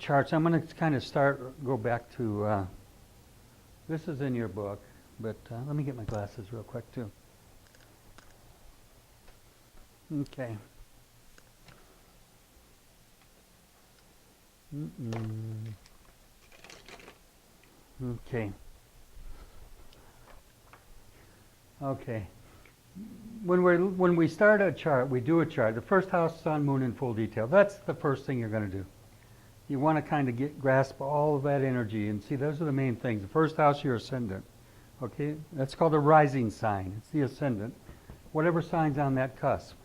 charts. I'm going to kind of go back to, this is in your book, but let me get my glasses real quick too. Okay. Okay. Okay. When we start a chart, we do a chart. The first house, sun, moon in full detail. That's the first thing you're going to do. You want to kind of grasp all of that energy and see those are the main things. The first house, your ascendant. Okay, that's called a rising sign. It's the ascendant. Whatever sign's on that cusp.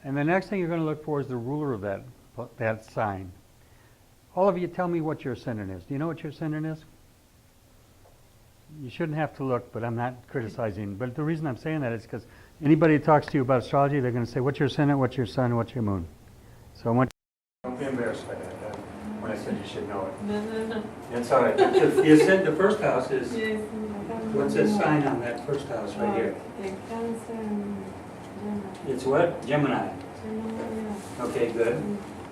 And the next thing you're going to look for is the ruler of that sign. All of you tell me what your ascendant is. Do you know what your ascendant is? You shouldn't have to look, but I'm not criticizing. But the reason I'm saying that is because anybody who talks to you about astrology, they're going to say, what's your ascendant, what's your sun, what's your moon? So I want you... Don't be embarrassed by that when I said you should know it. No. That's all right. The first house is... Yes. What's that sign on that first house right here? Cancer and Gemini. It's what? Gemini. Okay, good.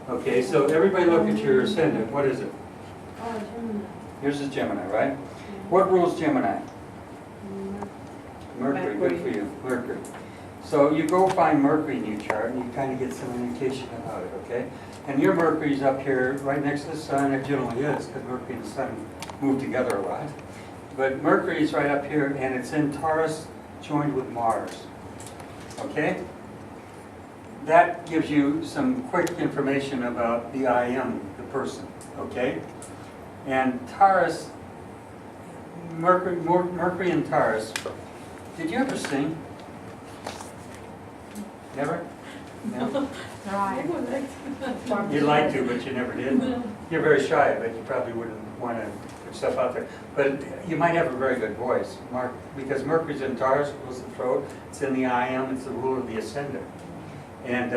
Okay, so everybody look at your ascendant. What is it? Oh, Gemini. Yours is Gemini, right? What rules Gemini? Mercury, good for you. Mercury. So you go find Mercury in your chart and you kind of get some indication about it, okay? And your Mercury's up here right next to the sun. It generally is because Mercury and the sun move together a lot. But Mercury's right up here and it's in Taurus joined with Mars, okay? That gives you some quick information about the I am, the person, okay? And Taurus, Mercury and Taurus, did you ever sing? Never? No? You'd like to, but you never did. You're very shy, but you probably wouldn't want to put stuff out there. But you might have a very good voice, because Mercury's in Taurus, rules the throat. It's in the I am, it's the ruler of the ascendant. And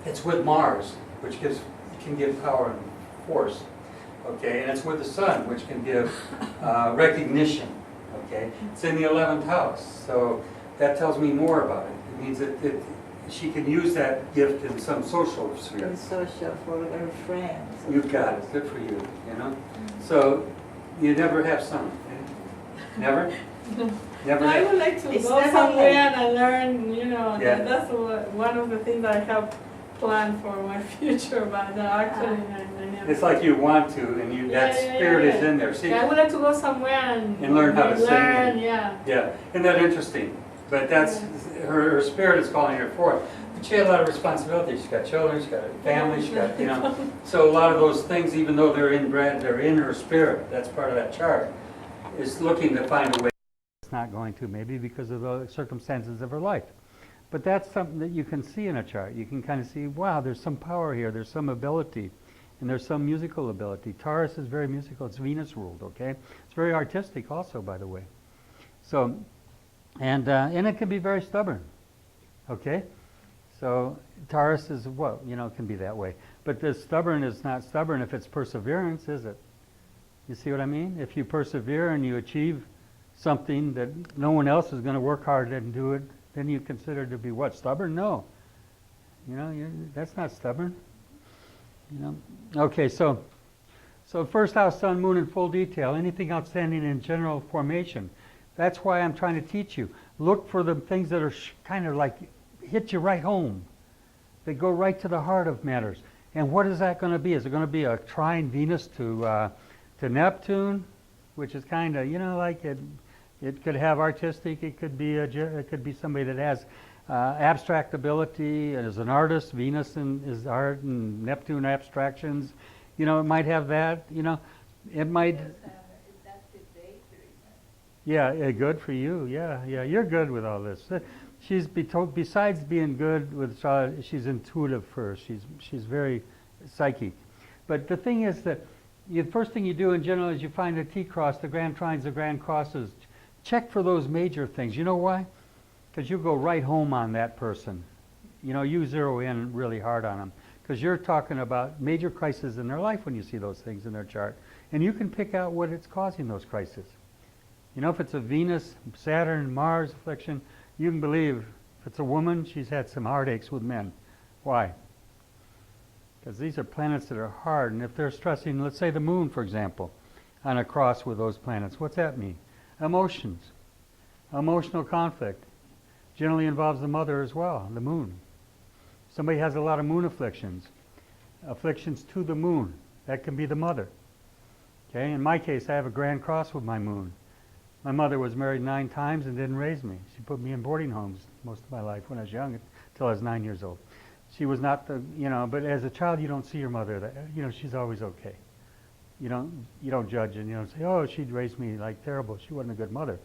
it's with Mars, which can give power and force. Okay, and it's with the sun, which can give recognition. Okay, it's in the 11th house, so that tells me more about it. It means that she can use that gift in some social sphere. And social for her friends. You've got it. Good for you. You know. So you never have sun. Never. Never. I would like to go somewhere and learn. You know, that's one of the things that I have planned for my future. But actually, I never. It's like you want to, and that spirit is in there. See, I would like to go somewhere and learn how to sing. Yeah. Isn't that interesting? But that's her spirit is calling her forth. But she had a lot of responsibilities. She's got children, she's got a family, she's got, you know. So a lot of those things, even though they're inbred, they're in her spirit. That's part of that chart. Is looking to find a way. It's not going to, maybe because of the circumstances of her life. But that's something that you can see in a chart. You can kind of see, wow, there's some power here, there's some ability, and there's some musical ability. Taurus is very musical, it's Venus ruled, okay? It's very artistic also, by the way. So, and it can be very stubborn, okay? So Taurus is, well, you know, it can be that way. But this stubborn is not stubborn if it's perseverance, is it? You see what I mean? If you persevere and you achieve something that no one else is going to work hard and do it, then you consider to be what? Stubborn? No. You know, that's not stubborn. You know. Okay, so first house, sun, moon in full detail. Anything outstanding in general formation. That's why I'm trying to teach you. Look for the things that are kind of like hit you right home. They go right to the heart of matters. And what is that going to be? Is it going to be a trine Venus to Neptune, which is kind of, you know, like it could have artistic. It could be somebody that has abstract ability and is an artist. Venus is art and Neptune abstractions. You know, it might have that. You know, it might. Yeah, good for you. Yeah, you're good with all this. She's besides being good with astrology, she's intuitive first. She's very psychic. But the thing is that the first thing you do in general is you find a T-cross, the grand trines, the grand crosses. Check for those major things. You know why? Because you go right home on that person. You know, you zero in really hard on them. Because you're talking about major crises in their life when you see those things in their chart. And you can pick out what it's causing those crises. You know, if it's a Venus, Saturn, Mars affliction, you can believe if it's a woman, she's had some heartaches with men. Why? Because these are planets that are hard, and if they're stressing, let's say the moon, for example, on a cross with those planets, what's that mean? Emotions. Emotional conflict. Generally involves the mother as well, the moon. Somebody has a lot of moon afflictions. Afflictions to the moon. That can be the mother. Okay, in my case, I have a Grand Cross with my moon. My mother was married 9 times and didn't raise me. She put me in boarding homes most of my life when I was young, until I was 9 years old. She was not the, but as a child you don't see your mother, she's always okay. You don't judge and you don't say, oh, she'd raised me like terrible. She wasn't a good mother.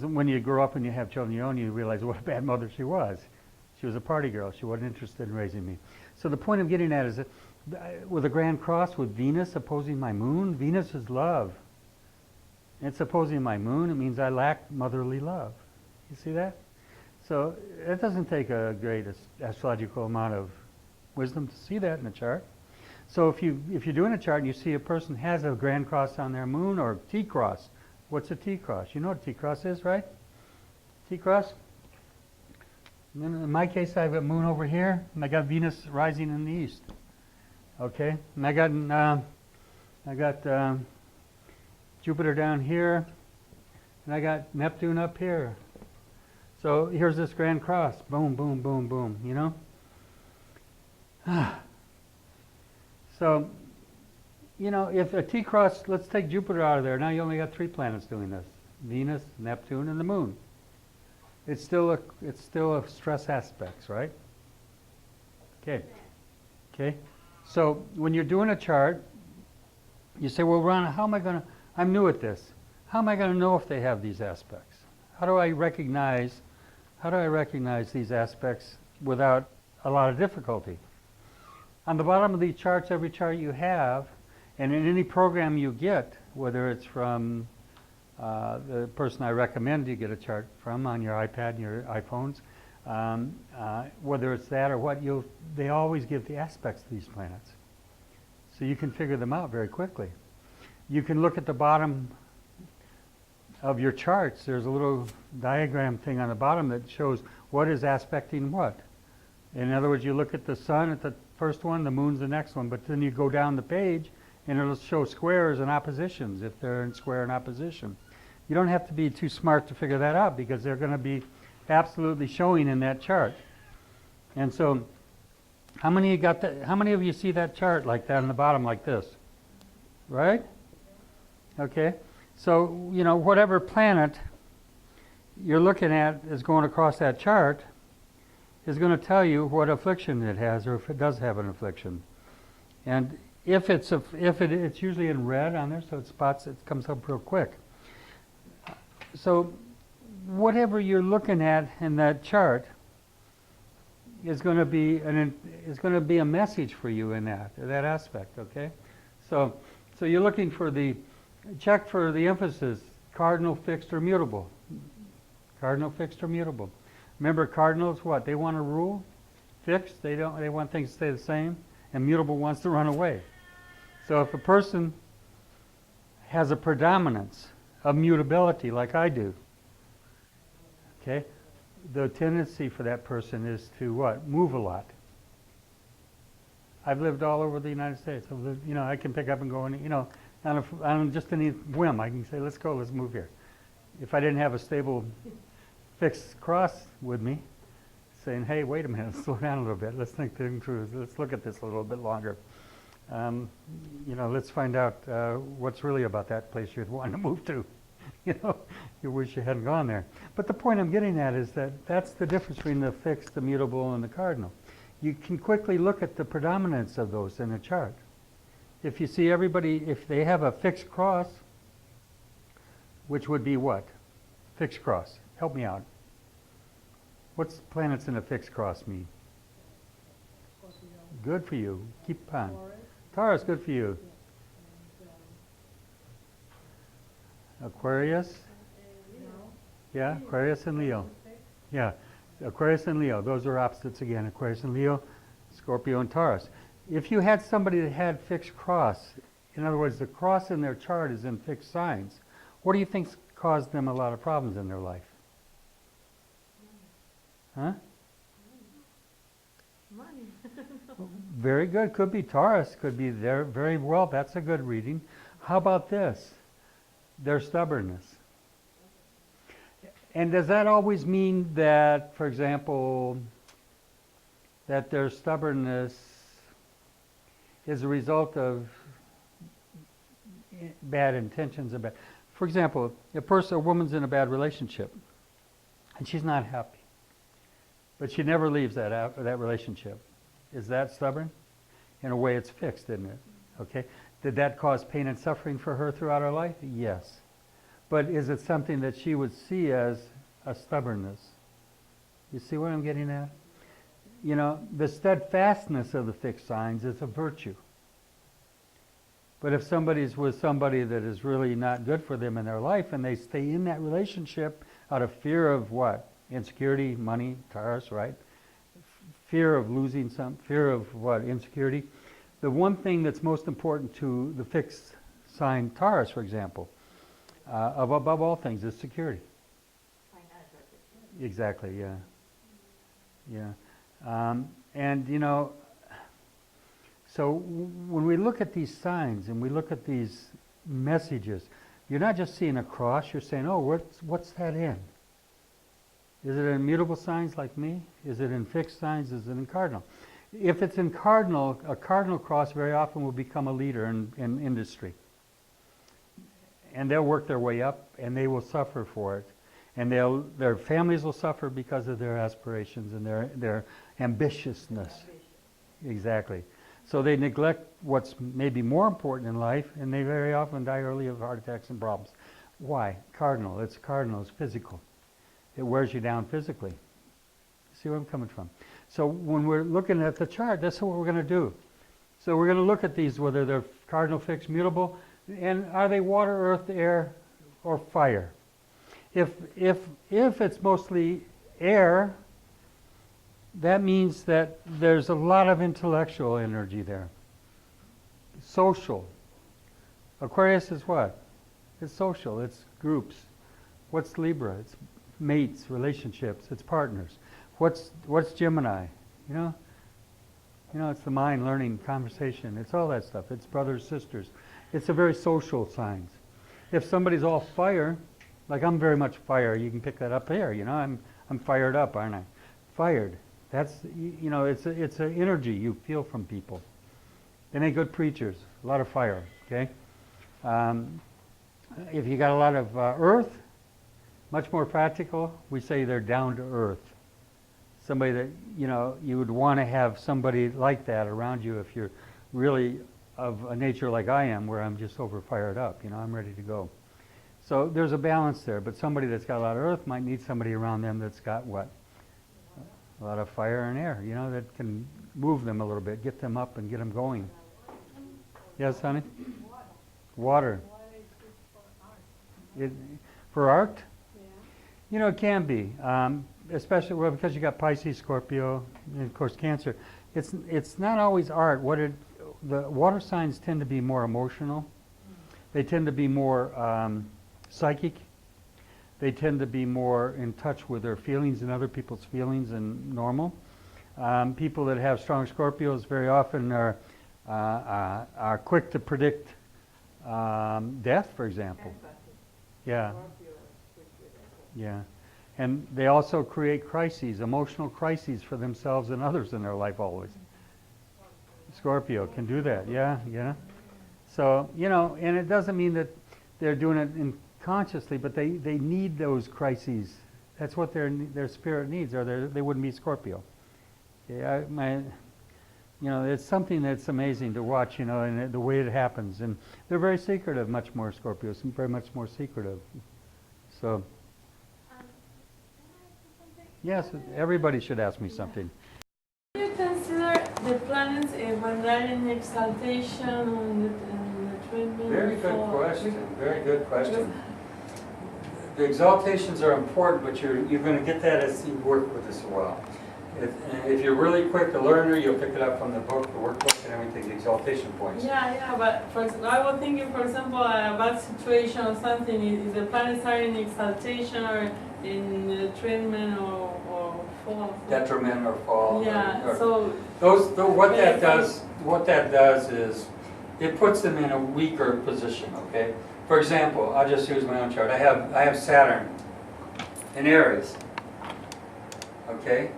When you grow up and you have children of your own, you realize what a bad mother she was. She was a party girl. She wasn't interested in raising me. So the point I'm getting at is that with a Grand Cross with Venus opposing my moon, Venus is love. It's opposing my moon, it means I lack motherly love. You see that? So it doesn't take a great astrological amount of wisdom to see that in a chart. So if you're doing a chart and you see a person has a Grand Cross on their moon or T-cross, what's a T-cross? You know what a T-cross is, right? T-cross? In my case, I have a moon over here, and I got Venus rising in the east. Okay, and I got Jupiter down here, and I got Neptune up here. So here's this Grand Cross. Boom, boom, boom, boom, So, if a T-cross, let's take Jupiter out of there. Now you only got 3 planets doing this. Venus, Neptune, and the moon. It's still a stress aspects, right? Okay. So when you're doing a chart, you say, well, Ron, I'm new at this. How am I going to know if they have these aspects? How do I recognize these aspects without a lot of difficulty? On the bottom of these charts, every chart you have, and in any program you get, whether it's from the person I recommend you get a chart from on your iPad and your iPhones, whether it's that or what, they always give the aspects of these planets. So you can figure them out very quickly. You can look at the bottom of your charts. There's a little diagram thing on the bottom that shows what is aspecting what. In other words, you look at the sun at the first one, the moon's the next one, but then you go down the page and it'll show squares and oppositions if they're in square and opposition. You don't have to be too smart to figure that out because they're going to be absolutely showing in that chart. And so how many of you see that chart like that on the bottom like this? Right? Okay. So, whatever planet you're looking at is going across that chart is going to tell you what affliction it has or if it does have an affliction. And if it's usually in red on there, so it comes up real quick. So whatever you're looking at in that chart is going to be a message for you in that aspect, okay? So you're looking for check for the emphasis, cardinal, fixed, or mutable. Cardinal, fixed, or mutable. Remember, cardinals, what? They want to rule. Fixed, they want things to stay the same. And mutable wants to run away. So if a person has a predominance of mutability like I do, okay, the tendency for that person is to what? Move a lot. I've lived all over the United States. I can pick up and go and, on just any whim, I can say, let's go, let's move here. If I didn't have a stable fixed cross with me, saying, hey, wait a minute, slow down a little bit, let's think things through, let's look at this a little bit longer. Let's find out what's really about that place you're wanting to move to. You wish you hadn't gone there. But the point I'm getting at is that's the difference between the fixed, the mutable, and the cardinal. You can quickly look at the predominance of those in a chart. If you see if they have a fixed cross, which would be what? Fixed cross. Help me out. What's planets in a fixed cross mean? Good for you. Keep on. Taurus, good for you. Aquarius? Yeah, Aquarius and Leo. Yeah, Aquarius and Leo. Those are opposites again. Aquarius and Leo, Scorpio and Taurus. If you had somebody that had fixed cross, in other words, the cross in their chart is in fixed signs, what do you think caused them a lot of problems in their life? Huh? Money. Very good. Could be Taurus. Could be there. Very well. That's a good reading. How about this? Their stubbornness. And does that always mean that, for example, that their stubbornness is a result of bad intentions? For example, a woman's in a bad relationship, and she's not happy, but she never leaves that relationship. Is that stubborn? In a way, it's fixed, isn't it? Okay. Did that cause pain and suffering for her throughout her life? Yes. But is it something that she would see as a stubbornness? You see what I'm getting at? You know, the steadfastness of the fixed signs is a virtue. But if somebody's with somebody that is really not good for them in their life, and they stay in that relationship out of fear of what? Insecurity, money, Taurus, right? Fear of losing fear of what? Insecurity. The one thing that's most important to the fixed sign Taurus, for example, above all things, is security. Exactly, yeah. Yeah. And, you know, so when we look at these signs and we look at these messages, you're not just seeing a cross, you're saying, oh, what's that in? Is it in immutable signs like me? Is it in fixed signs? Is it in cardinal? If it's in cardinal, a cardinal cross very often will become a leader in industry. And they'll work their way up, and they will suffer for it. And their families will suffer because of their aspirations and their ambitiousness. Exactly. So they neglect what's maybe more important in life, and they very often die early of heart attacks and problems. Why? Cardinal. It's physical. It wears you down physically. See where I'm coming from? So when we're looking at the chart, that's what we're going to do. So we're going to look at these, whether they're cardinal, fixed, mutable, and are they water, earth, air, or fire? If it's mostly air, that means that there's a lot of intellectual energy there. Social. Aquarius is what? It's social. It's groups. What's Libra? It's mates, relationships. It's partners. What's Gemini? You know, it's the mind, learning, conversation. It's all that stuff. It's brothers, sisters. It's a very social signs. If somebody's all fire, like I'm very much fire, you can pick that up here. You know, I'm fired up, aren't I? Fired. That's, you know, it's an energy you feel from people. They make good preachers. A lot of fire. Okay. If you got a lot of earth, much more practical. We say they're down to earth. Somebody that, you know, you would want to have somebody like that around you if you're really of a nature like I am, where I'm just over fired up. You know, I'm ready to go. So there's a balance there, but somebody that's got a lot of earth might need somebody around them that's got what? A lot of fire and air, you know, that can move them a little bit, get them up and get them going. Yes, honey? Water. For art? You know, it can be. Especially well, because you got Pisces, Scorpio, and of course Cancer. It's not always art. The water signs tend to be more emotional. They tend to be more psychic. They tend to be more in touch with their feelings and other people's feelings than normal. People that have strong Scorpios very often are quick to predict death, for example. Yeah. Yeah. And they also create crises, emotional crises for themselves and others in their life always. Scorpio can do that, yeah. So, you know, and it doesn't mean that they're doing it unconsciously, but they need those crises. That's what their spirit needs, or they wouldn't be Scorpio. Yeah, you know, it's something that's amazing to watch, you know, and the way it happens. And they're very secretive, much more Scorpios, very much more secretive. So. Yes, everybody should ask me something. Do you consider the planets when they're in exaltation and the treatment? Very good question. Very good question. The exaltations are important, but you're going to get that as you work with this a while. If you're really quick, a learner, you'll pick it up from the book, the workbook, and everything, the exaltation points. Yeah, but I was thinking, for example, a bad situation or something, is the planets are in exaltation or in treatment or fall. detriment or fall. Yeah, or- so, what that does is, it puts them in a weaker position, okay? For example, I'll just use my own chart. I have Saturn in Aries, okay?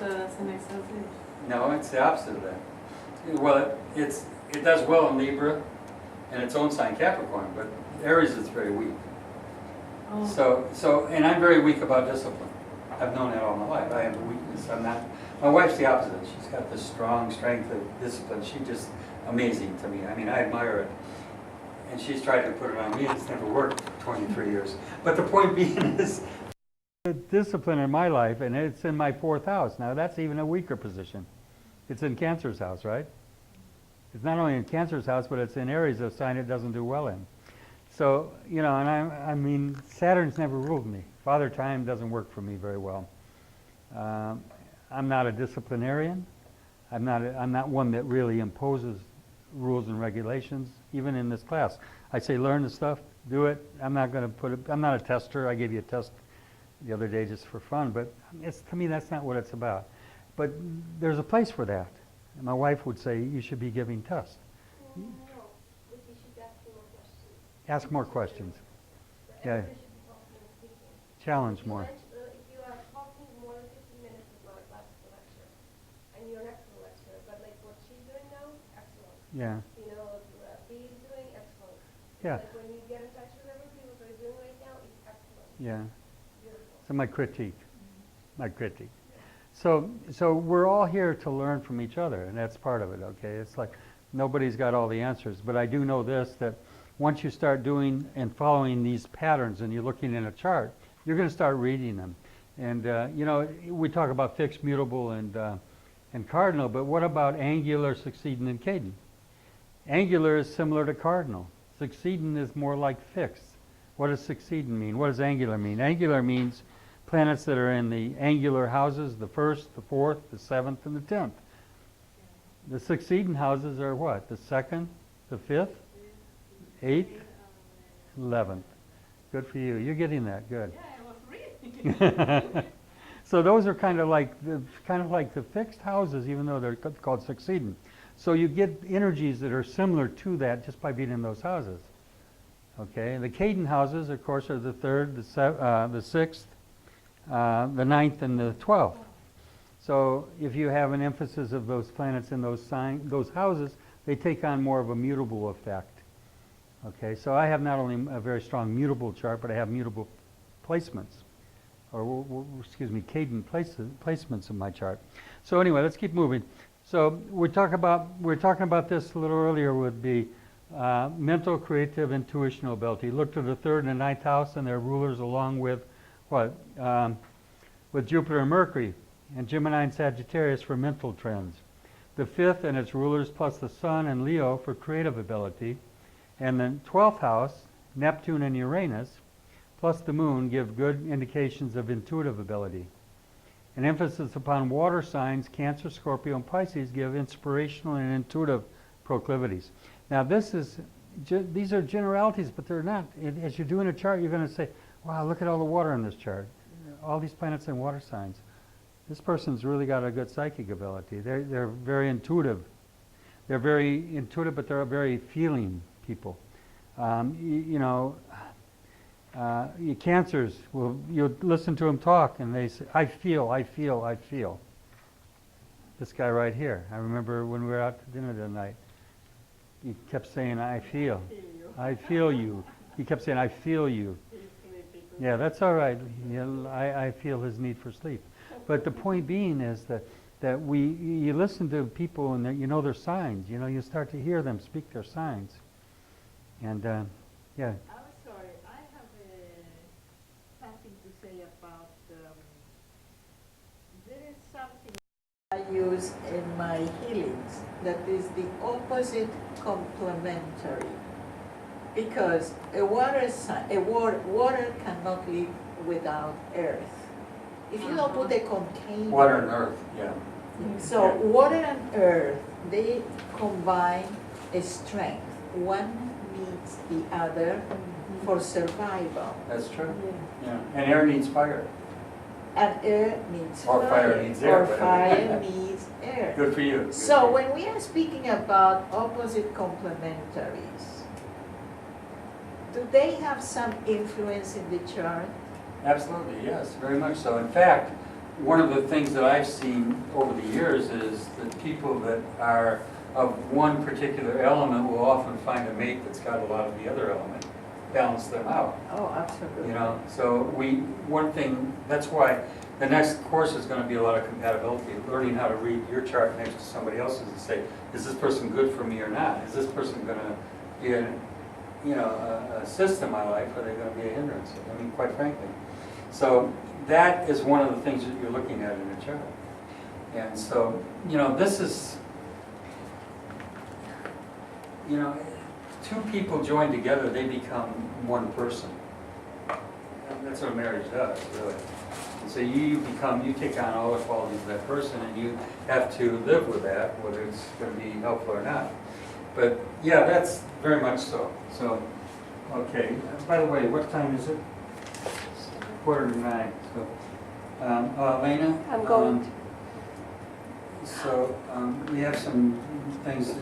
so that's an example. No, it's the opposite of that. Well, it does well in Libra and its own sign Capricorn, but Aries is very weak. Oh. So, and I'm very weak about discipline. I've known that all my life. I have a weakness. I'm not. My wife's the opposite. She's got this strong strength of discipline. She's just amazing to me. I mean, I admire it. And she's tried to put it on me. It's never worked for 23 years. But the point being is, the discipline in my life, and it's in my 4th house. Now that's even a weaker position. It's in Cancer's house, right? It's not only in Cancer's house, but it's in Aries, a sign it doesn't do well in. So, you know, and I mean, Saturn's never ruled me. Father Time doesn't work for me very well. I'm not a disciplinarian. I'm not one that really imposes rules and regulations, even in this class. I say learn the stuff, do it. I'm not going to put it, I'm not a tester. I gave you a test the other day just for fun, but to me that's not what it's about. But there's a place for that. And my wife would say you should be giving tests. No, but you should ask more questions. Ask more questions. Yeah. Everybody should be talking and speaking. Challenge more. If you are talking more than 15 minutes, it's not a classical lecture. And you're an excellent lecturer, but like what she's doing now, excellent. Yeah. You know, B's doing excellent. Yeah. Like when you get in touch with everything, what they're doing right now is excellent. Yeah. Beautiful. So my critique. My critique. So we're all here to learn from each other, and that's part of it, okay? It's like nobody's got all the answers, but I do know this, that once you start doing and following these patterns and you're looking in a chart, you're going to start reading them. And, you know, we talk about fixed, mutable, and cardinal, but what about angular, succeeding, and cadent? Angular is similar to cardinal. Succeeding is more like fixed. What does succeeding mean? What does angular mean? Angular means planets that are in the angular houses, the 1st, the 4th, the 7th, and the 10th. The succeeding houses are what? The 2nd, the 5th, 8th, 11th. Good for you. You're getting that. Good. Yeah, I was reading. So those are kind of like the fixed houses, even though they're called succeeding. So you get energies that are similar to that just by being in those houses. Okay. The cadent houses, of course, are the 3rd, the 6th, the 9th, and the 12th. So if you have an emphasis of those planets in those houses, they take on more of a mutable effect. Okay, so I have not only a very strong mutable chart, but I have mutable placements, or excuse me, cadent placements in my chart. So anyway, let's keep moving. So we were talking about this a little earlier. Would be mental, creative, intuitional ability. Look to the 3rd and 9th house and their rulers, along with what? With Jupiter and Mercury, and Gemini and Sagittarius for mental trends. The 5th and its rulers plus the Sun and Leo for creative ability. And the 12th house, Neptune and Uranus, plus the Moon give good indications of intuitive ability. An emphasis upon water signs, Cancer, Scorpio, and Pisces, give inspirational and intuitive proclivities. Now these are generalities, but they're not. As you're doing a chart, you're going to say, wow, look at all the water in this chart. All these planets in water signs. This person's really got a good psychic ability. They're very intuitive. They're very intuitive, but they're very feeling people. You Cancers, you'll listen to them talk, and they say, I feel, I feel, I feel. This guy right here, I remember when we were out to dinner the night, he kept saying, I feel. I feel you. He kept saying, I feel you. Yeah, that's all right. I feel his need for sleep. But the point being is that you listen to people and you know their signs. You know, you start to hear them speak their signs. And yeah. I'm sorry, I have something to say about, there is something I use in my healings that is the opposite complementary. Because water cannot live without earth. If you don't put a container. Water and earth, yeah. So water and earth, they combine a strength. One needs the other for survival. That's true. Yeah. And air needs fire. And air needs Or fire needs air, or whatever. fire needs air. Good for you. Good So for you. when we are speaking about opposite complementaries, do they have some influence in the chart? Absolutely, yes, very much so. In fact, one of the things that I've seen over the years is that people that are of one particular element will often find a mate that's got a lot of the other element, balance them out. Oh, absolutely. You know, so one thing, that's why the next course is going to be a lot of compatibility, learning how to read your chart next to somebody else's and say, is this person good for me or not? Is this person going to be a assist in my life, or are they going to be a hindrance? I mean, quite frankly. So that is one of the things that you're looking at in a chart. And so, this is, two people join together, they become one person. And that's what marriage does, really. And so you take on all the qualities of that person, and you have to live with that, whether it's going to be helpful or not. But yeah, that's very much so. So, okay. By the way, what time is it? 8:45. So, Lena? I'm going. So we have some things.